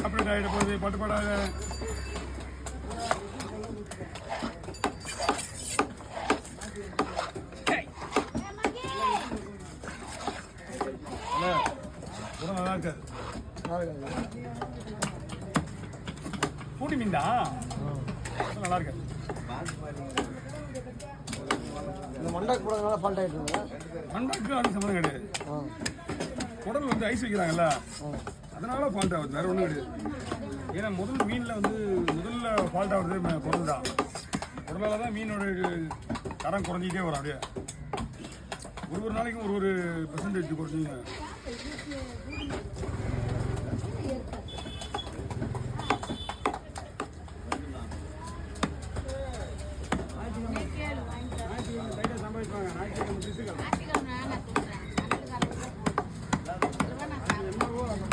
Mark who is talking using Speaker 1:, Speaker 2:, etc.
Speaker 1: Complete ஆகிட போகுது பட்டுப்படாத. நல்லா இருக்காது பூட்டி மீன் தான் நல்லா இருக்காது.
Speaker 2: இந்த மண்டாக்கு போடுறதுனால ஃபால்ட் ஆகிட்டு
Speaker 1: மண்டாக்கு அது சம்மந்தம் கிடையாது. உடல் வந்து ஐஸ் வைக்கிறாங்கல்ல அதனால ஃபால்ட் ஆகுது, வேற ஒன்றும் கிடையாது. ஏன்னா முதல் மீனில் வந்து முதல்ல ஃபால்ட் ஆகுறது பொருள் தான். உடலால் தான் மீனோட தரம் குறைஞ்சிக்கிட்டே வரும். அப்படியே ஒரு நாளைக்கும் ஒரு பெர்சன்டேஜ் குறைச்சிங்க. சம்பாதிப்பாங்க ஞாயிற்றுக்கிழமை